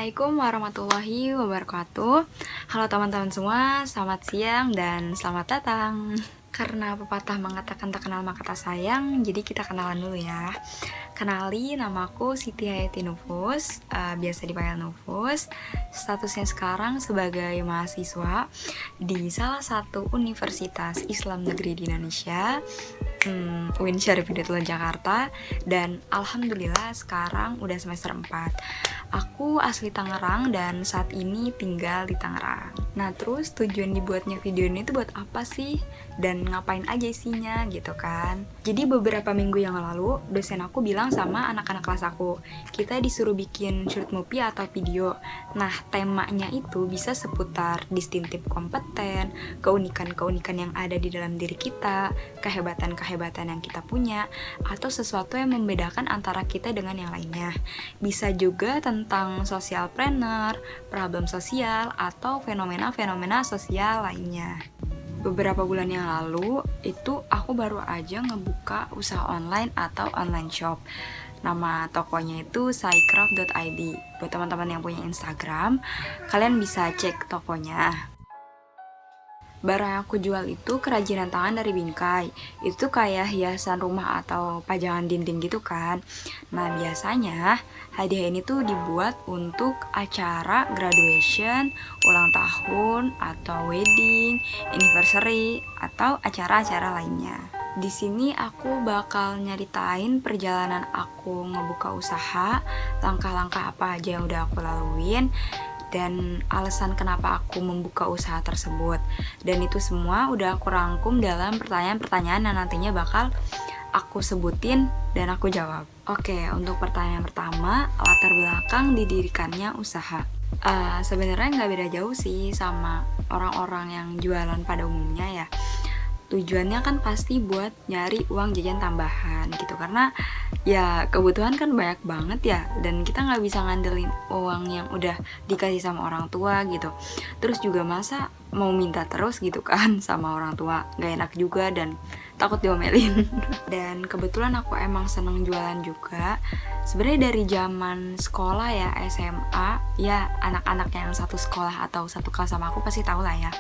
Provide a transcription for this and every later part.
Assalamualaikum warahmatullahi wabarakatuh. Halo teman-teman semua, selamat siang dan selamat datang. Karena pepatah mengatakan tak kenal maka tak sayang, jadi kita kenalan dulu ya. Kenali, namaku Siti Hayati Nufus, biasa dipanggil Nufus. Statusnya sekarang sebagai mahasiswa di salah satu universitas Islam negeri di Indonesia, UIN Syarif Hidayatullah Jakarta. Dan alhamdulillah sekarang udah semester 4. Aku asli Tangerang dan saat ini tinggal di Tangerang. Nah, terus tujuan dibuatnya video ini tuh buat apa sih? Dan ngapain aja isinya gitu kan? Jadi beberapa minggu yang lalu, dosen aku bilang sama anak-anak kelas aku, kita disuruh bikin short movie atau video. Nah, temanya itu bisa seputar distinctive kompeten, keunikan-keunikan yang ada di dalam diri kita, kehebatan-kehebatan yang kita punya, atau sesuatu yang membedakan antara kita dengan yang lainnya. Bisa juga tentang social planner, problem sosial, atau fenomena-fenomena sosial lainnya. Beberapa bulan yang lalu, itu aku baru aja ngebuka usaha online atau online shop. Nama tokonya itu saicraft.id. Buat teman-teman yang punya Instagram, kalian bisa cek tokonya. Barang yang aku jual itu kerajinan tangan dari bingkai. Itu kayak hiasan rumah atau pajangan dinding gitu kan. Nah, biasanya hadiah ini tuh dibuat untuk acara graduation, ulang tahun, atau wedding, anniversary, atau acara-acara lainnya. Di sini aku bakal nyeritain perjalanan aku ngebuka usaha, langkah-langkah apa aja yang udah aku laluin, dan alasan kenapa aku membuka usaha tersebut. Dan itu semua udah aku rangkum dalam pertanyaan-pertanyaan yang nantinya bakal aku sebutin dan aku jawab. Oke, untuk pertanyaan pertama, latar belakang didirikannya usaha. Sebenarnya nggak beda jauh sih sama orang-orang yang jualan pada umumnya ya. Tujuannya kan pasti buat nyari uang jajan tambahan gitu, karena ya kebutuhan kan banyak banget ya, dan kita nggak bisa ngandelin uang yang udah dikasih sama orang tua gitu. Terus juga masa mau minta terus gitu kan sama orang tua, nggak enak juga dan takut diomelin. Dan kebetulan aku emang seneng jualan juga. Sebenarnya dari zaman sekolah ya, SMA, ya anak-anak yang satu sekolah atau satu kelas sama aku pasti tahu lah ya.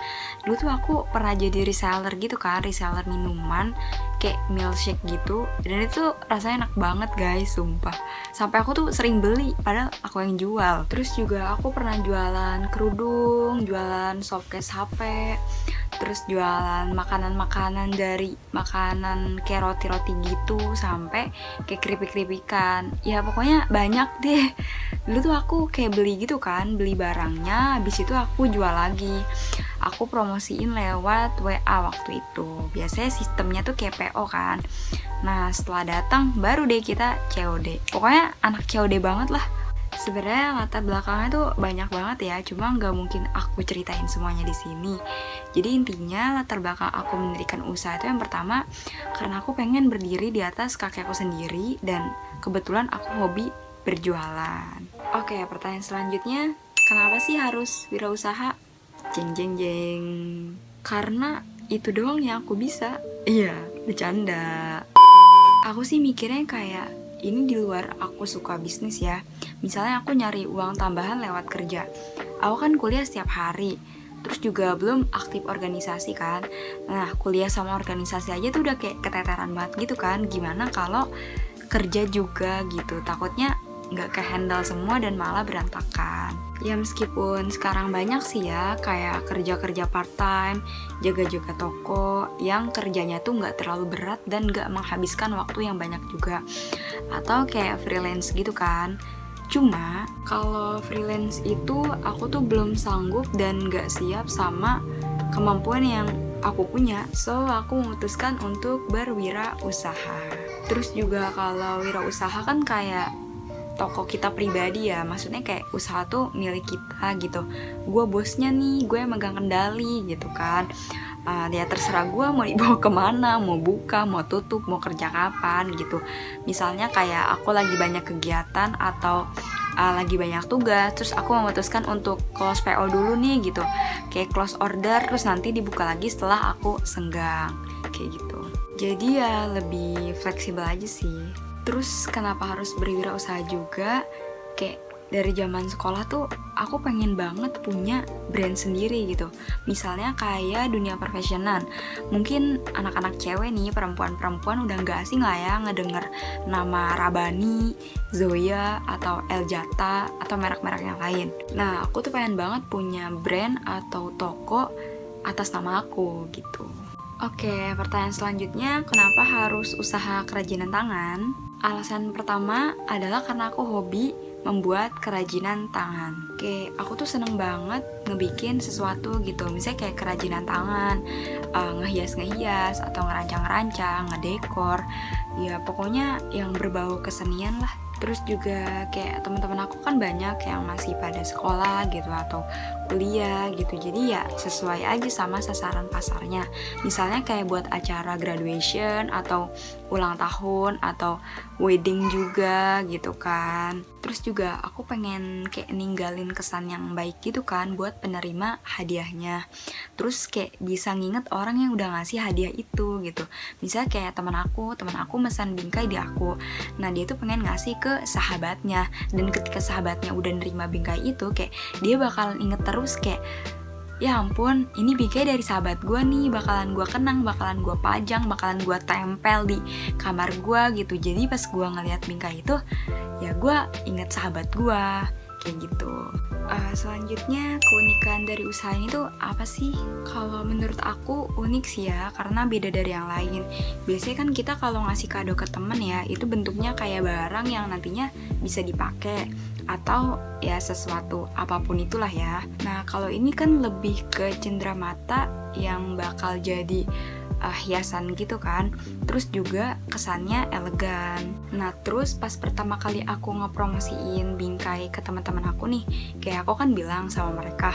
Dulu tuh aku pernah jadi reseller gitu kan, reseller minuman kayak milkshake gitu. Dan itu rasanya enak banget guys, sumpah. Sampai aku tuh sering beli, padahal aku yang jual. Terus juga aku pernah jualan kerudung, jualan softcase HP, terus jualan makanan-makanan dari makanan kayak roti-roti gitu sampai kayak keripik-keripikan. Ya pokoknya banyak deh. Dulu tuh aku kayak beli gitu kan, beli barangnya, habis itu aku jual lagi. Aku promosiin lewat WA waktu itu. Biasanya sistemnya tuh kayak PO kan. Nah, setelah datang baru deh kita COD. Pokoknya anak COD banget lah. Sebenarnya latar belakangnya tuh banyak banget ya, cuma nggak mungkin aku ceritain semuanya di sini. Jadi intinya latar belakang aku mendirikan usaha itu yang pertama karena aku pengen berdiri di atas kaki aku sendiri dan kebetulan aku hobi berjualan. Oke, pertanyaan selanjutnya, kenapa sih harus wirausaha? Jeng jeng jeng. Karena itu doang yang aku bisa. Iya, bercanda. Aku sih mikirnya kayak ini di luar aku suka bisnis ya. Misalnya aku nyari uang tambahan lewat kerja. Aku kan kuliah setiap hari. Terus juga belum aktif organisasi kan. Nah, kuliah sama organisasi aja tuh udah kayak keteteran banget gitu kan. Gimana kalau kerja juga gitu. Takutnya nggak ke-handle semua dan malah berantakan. Ya meskipun sekarang banyak sih ya kayak kerja-kerja part-time, jaga-jaga toko yang kerjanya tuh nggak terlalu berat dan nggak menghabiskan waktu yang banyak juga. Atau kayak freelance gitu kan. Cuma kalau freelance itu aku tuh belum sanggup dan nggak siap sama kemampuan yang aku punya. So aku memutuskan untuk berwirausaha. Terus juga kalau wirausaha kan kayak toko kita pribadi ya, maksudnya kayak usaha tuh milik kita gitu. Gue bosnya nih, gue yang megang kendali gitu kan. Ya terserah gue mau dibawa kemana, mau buka, mau tutup, mau kerja kapan gitu. Misalnya kayak aku lagi banyak kegiatan atau lagi banyak tugas, terus aku memutuskan untuk close PO dulu nih gitu, kayak close order, terus nanti dibuka lagi setelah aku senggang kayak gitu. Jadi ya lebih fleksibel aja sih. Terus kenapa harus berwirausaha juga? Kayak dari zaman sekolah tuh aku pengen banget punya brand sendiri gitu. Misalnya kayak dunia perfessionan. Mungkin anak-anak cewek nih, perempuan-perempuan udah gak asing lah ya ngedenger nama Rabbani, Zoya, atau Eljata, atau merek-merek yang lain. Nah, aku tuh pengen banget punya brand atau toko atas nama aku gitu. Oke, pertanyaan selanjutnya, kenapa harus usaha kerajinan tangan? Alasan pertama adalah karena aku hobi membuat kerajinan tangan. Oke, aku tuh seneng banget ngebikin sesuatu gitu. Misalnya kayak kerajinan tangan, ngehias-ngehias, atau ngerancang-ngerancang, ngedekor. Ya pokoknya yang berbau kesenian lah. Terus juga kayak teman-teman aku kan banyak yang masih pada sekolah gitu atau kuliah gitu. Jadi ya sesuai aja sama sasaran pasarnya. Misalnya kayak buat acara graduation atau ulang tahun atau wedding juga gitu kan. Terus juga aku pengen kayak ninggalin kesan yang baik gitu kan buat penerima hadiahnya. Terus kayak bisa nginget orang yang udah ngasih hadiah itu gitu. Misalnya kayak teman aku mesan bingkai di aku. Nah dia tuh pengen ngasih ke sahabatnya, dan ketika sahabatnya udah nerima bingkai itu, kayak dia bakalan inget terus kayak, ya ampun, ini bingkai dari sahabat gue nih, bakalan gue kenang, bakalan gue pajang, bakalan gue tempel di kamar gue gitu. Jadi pas gue ngeliat bingkai itu, ya gue inget sahabat gue kayak gitu. Selanjutnya, keunikan dari usaha ini tuh apa sih? Kalau menurut aku unik sih ya, karena beda dari yang lain. Biasanya kan kita kalau ngasih kado ke temen ya, itu bentuknya kayak barang yang nantinya bisa dipakai atau ya sesuatu apapun itulah ya. Nah kalau ini kan lebih ke cenderamata yang bakal jadi hiasan gitu kan. Terus juga kesannya elegan. Nah terus pas pertama kali aku ngepromosiin bingkai ke teman-teman aku nih, kayak aku kan bilang sama mereka,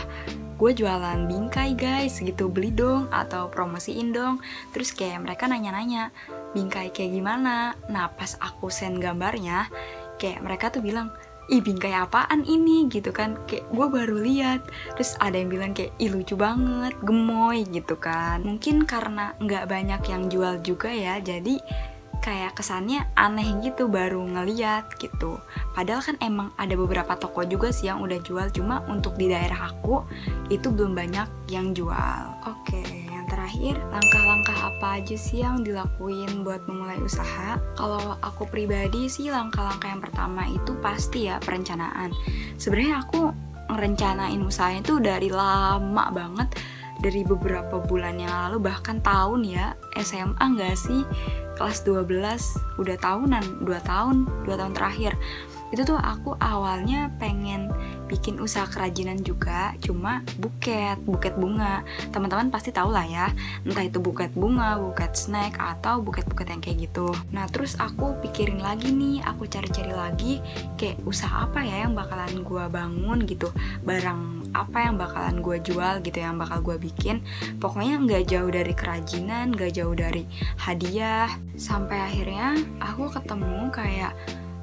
gue jualan bingkai guys gitu, beli dong atau promosiin dong. Terus kayak mereka nanya-nanya bingkai kayak gimana. Nah pas aku send gambarnya, kayak mereka tuh bilang, ih bingkai apaan ini gitu kan, kayak gue baru lihat. Terus ada yang bilang kayak, ih lucu banget, gemoy gitu kan. Mungkin karena nggak banyak yang jual juga ya, jadi kayak kesannya aneh gitu baru ngeliat gitu. Padahal kan emang ada beberapa toko juga sih yang udah jual, cuma untuk di daerah aku itu belum banyak yang jual. Oke, yang terakhir, langkah-langkah apa aja sih yang dilakuin buat memulai usaha? Kalau aku pribadi sih langkah-langkah yang pertama itu pasti ya perencanaan. Sebenarnya aku ngerencanain usahanya tuh dari lama banget, dari beberapa bulan yang lalu, bahkan tahun ya, SMA gak sih? Kelas 12, udah tahunan, 2 tahun terakhir. Itu tuh aku awalnya pengen bikin usaha kerajinan juga, cuma buket bunga. Teman-teman pasti tahu lah ya, entah itu buket bunga, buket snack, atau buket-buket yang kayak gitu. Nah terus aku pikirin lagi nih, aku cari-cari lagi kayak usaha apa ya yang bakalan gue bangun gitu, barang apa yang bakalan gue jual gitu, yang bakal gue bikin. Pokoknya gak jauh dari kerajinan, gak jauh dari hadiah. Sampai akhirnya aku ketemu kayak,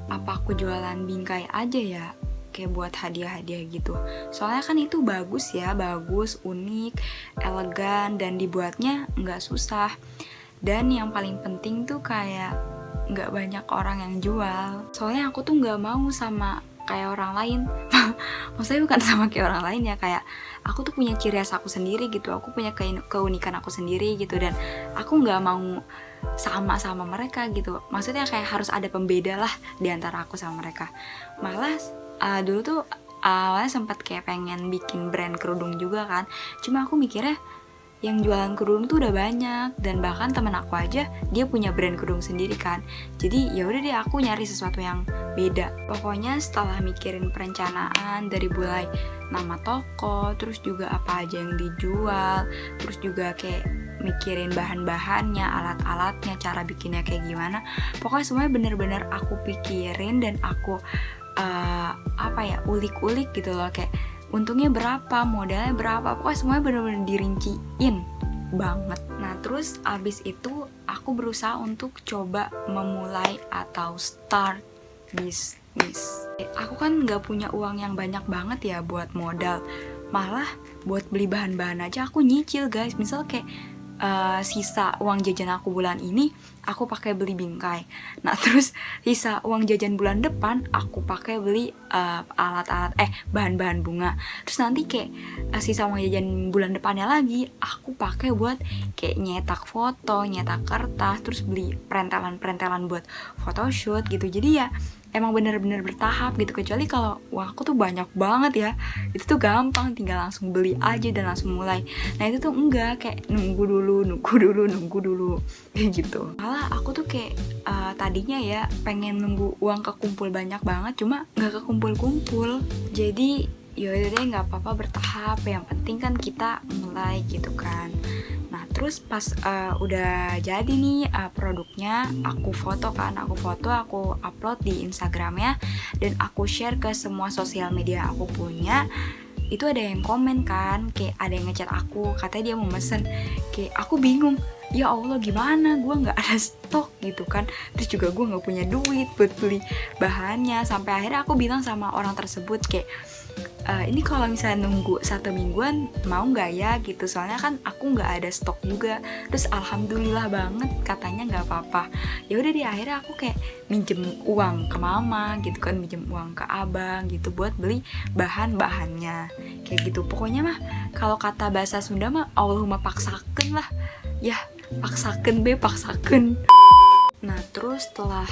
apa aku jualan bingkai aja ya, kayak buat hadiah-hadiah gitu. Soalnya kan itu bagus ya, bagus, unik, elegan, dan dibuatnya gak susah. Dan yang paling penting tuh kayak gak banyak orang yang jual. Soalnya aku tuh gak mau sama kayak orang lain. Maksudnya bukan sama kayak orang lain ya, kayak aku tuh punya ciri khas aku sendiri gitu, aku punya keunikan aku sendiri gitu, dan aku gak mau sama mereka gitu. Maksudnya kayak harus ada pembeda lah di antara aku sama mereka. Malah dulu tuh awalnya sempat kayak pengen bikin brand kerudung juga kan, cuma aku mikirnya yang jualan kerudung tuh udah banyak, dan bahkan temen aku aja dia punya brand kerudung sendiri kan. Jadi ya udah deh, aku nyari sesuatu yang beda. Pokoknya setelah mikirin perencanaan dari mulai nama toko, terus juga apa aja yang dijual, terus juga kayak mikirin bahan-bahannya, alat-alatnya, cara bikinnya kayak gimana. Pokoknya semuanya bener-bener aku pikirin dan aku ulik-ulik gitu loh, kayak untungnya berapa, modalnya berapa, pokoknya semuanya bener-bener dirinciin banget. Nah terus abis itu aku berusaha untuk coba memulai atau start bisnis. Aku kan gak punya uang yang banyak banget ya buat modal, malah buat beli bahan-bahan aja aku nyicil guys. Misal kayak sisa uang jajan aku bulan ini, aku pakai beli bingkai. Nah terus sisa uang jajan bulan depan aku pakai beli bahan-bahan bunga. Terus nanti kayak sisa uang jajan bulan depannya lagi aku pakai buat kayak nyetak foto, nyetak kertas, terus beli perentelan buat photoshoot gitu. Jadi ya emang bener-bener bertahap gitu. Kecuali kalau uang aku tuh banyak banget ya, itu tuh gampang, tinggal langsung beli aja dan langsung mulai. Nah itu tuh enggak, kayak nunggu dulu kayak gitu. Malah aku tuh kayak tadinya ya pengen nunggu uang kekumpul banyak banget, cuma nggak kekumpul-kumpul. Jadi yaudah deh, nggak apa-apa, bertahap, yang penting kan kita mulai gitu kan. Nah terus pas udah jadi nih produknya, aku foto, aku upload di Instagramnya, dan aku share ke semua sosial media aku punya. Itu ada yang komen kan, kayak ada yang ngechat aku, katanya dia mau mesen. Kayak aku bingung, ya Allah gimana, gue gak ada stok gitu kan. Terus juga gue gak punya duit buat beli bahannya. Sampai akhirnya aku bilang sama orang tersebut kayak, ini kalau misalnya nunggu 1 mingguan mau nggak ya gitu, soalnya kan aku nggak ada stok juga. Terus alhamdulillah banget katanya nggak apa-apa. Ya udah, di akhirnya aku kayak minjem uang ke mama gitu kan, minjem uang ke abang gitu buat beli bahan-bahannya kayak gitu. Pokoknya mah kalau kata bahasa Sunda mah Allahumma paksaken lah ya, paksaken. Nah terus setelah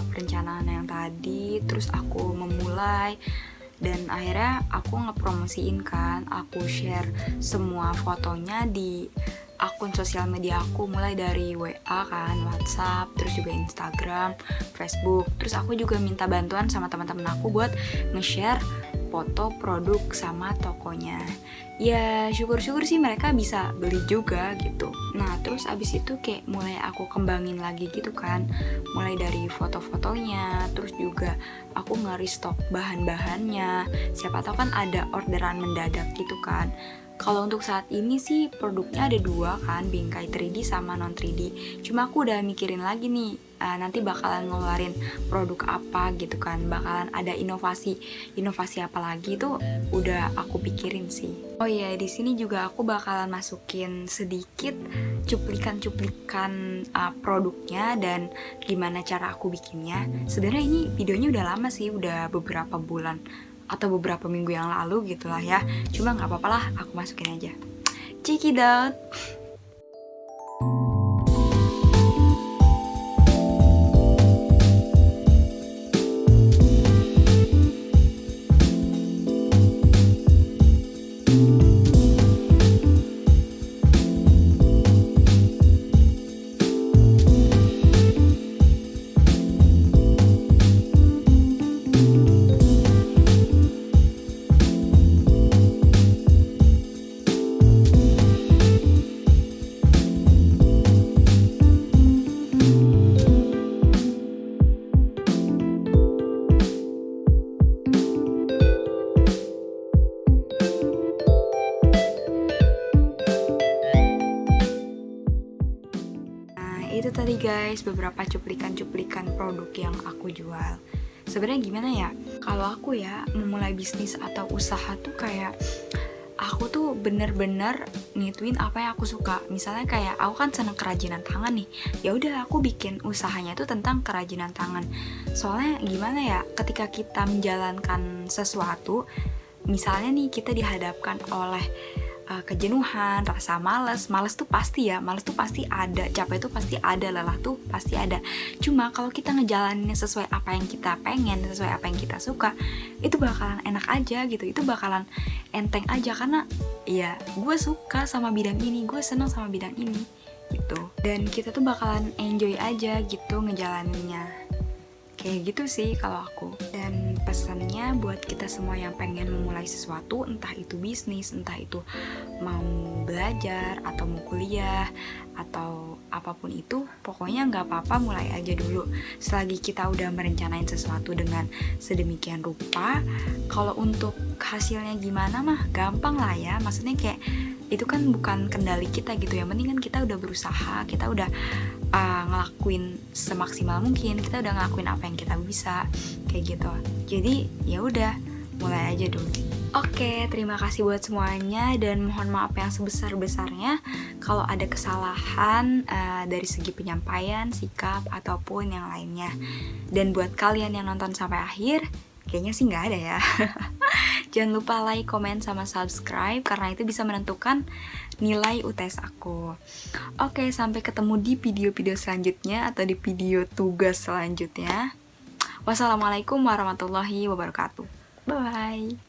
perencanaan yang tadi, terus aku memulai. Dan akhirnya aku ngepromosiin kan, aku share semua fotonya di akun sosial media aku, mulai dari WA kan, WhatsApp, terus juga Instagram, Facebook. Terus aku juga minta bantuan sama teman-teman aku buat nge-share foto produk sama tokonya. Ya syukur-syukur sih mereka bisa beli juga gitu. Nah terus abis itu kayak mulai aku kembangin lagi gitu kan, mulai dari foto-fotonya, terus juga aku nge-restock bahan-bahannya. Siapa tahu kan ada orderan mendadak gitu kan. Kalau untuk saat ini sih produknya ada 2 kan, bingkai 3D sama non 3D. Cuma aku udah mikirin lagi nih, nanti bakalan ngeluarin produk apa gitu kan, bakalan ada inovasi apa lagi tuh udah aku pikirin sih. Oh iya, di sini juga aku bakalan masukin sedikit cuplikan produknya dan gimana cara aku bikinnya. Sebenarnya ini videonya udah lama sih, udah beberapa bulan atau beberapa minggu yang lalu gitulah ya. Cuma nggak apa-apa lah, aku masukin aja. Check it out. Itu tadi guys beberapa cuplikan produk yang aku jual. Sebenarnya gimana ya, kalau aku ya memulai bisnis atau usaha tuh kayak aku tuh bener-bener ngituin apa yang aku suka. Misalnya kayak aku kan seneng kerajinan tangan nih, ya udah aku bikin usahanya tuh tentang kerajinan tangan. Soalnya gimana ya, ketika kita menjalankan sesuatu, misalnya nih kita dihadapkan oleh kejenuhan, rasa malas tuh pasti ada, capek tuh pasti ada, lelah tuh pasti ada. Cuma kalau kita ngejalaninnya sesuai apa yang kita pengen, sesuai apa yang kita suka, itu bakalan enak aja gitu, itu bakalan enteng aja, karena ya gue suka sama bidang ini, gue seneng sama bidang ini gitu, dan kita tuh bakalan enjoy aja gitu ngejalaninnya. Kayak gitu sih kalau aku. Dan pesannya buat kita semua yang pengen memulai sesuatu, entah itu bisnis, entah itu mau belajar atau mau kuliah atau apapun itu, pokoknya nggak apa-apa, mulai aja dulu. Selagi kita udah merencanain sesuatu dengan sedemikian rupa, kalau untuk hasilnya gimana mah gampang lah ya. Maksudnya kayak itu kan bukan kendali kita gitu, yang penting kan kita udah berusaha, kita udah ngelakuin semaksimal mungkin, kita udah ngelakuin apa yang kita bisa kayak gitu. Jadi ya udah, mulai aja dulu. Oke, terima kasih buat semuanya dan mohon maaf yang sebesar-besarnya kalau ada kesalahan dari segi penyampaian, sikap, ataupun yang lainnya. Dan buat kalian yang nonton sampai akhir, kayaknya sih nggak ada ya. Jangan lupa like, komen, sama subscribe karena itu bisa menentukan nilai UTS aku. Oke, sampai ketemu di video-video selanjutnya atau di video tugas selanjutnya. Wassalamualaikum warahmatullahi wabarakatuh. Bye-bye.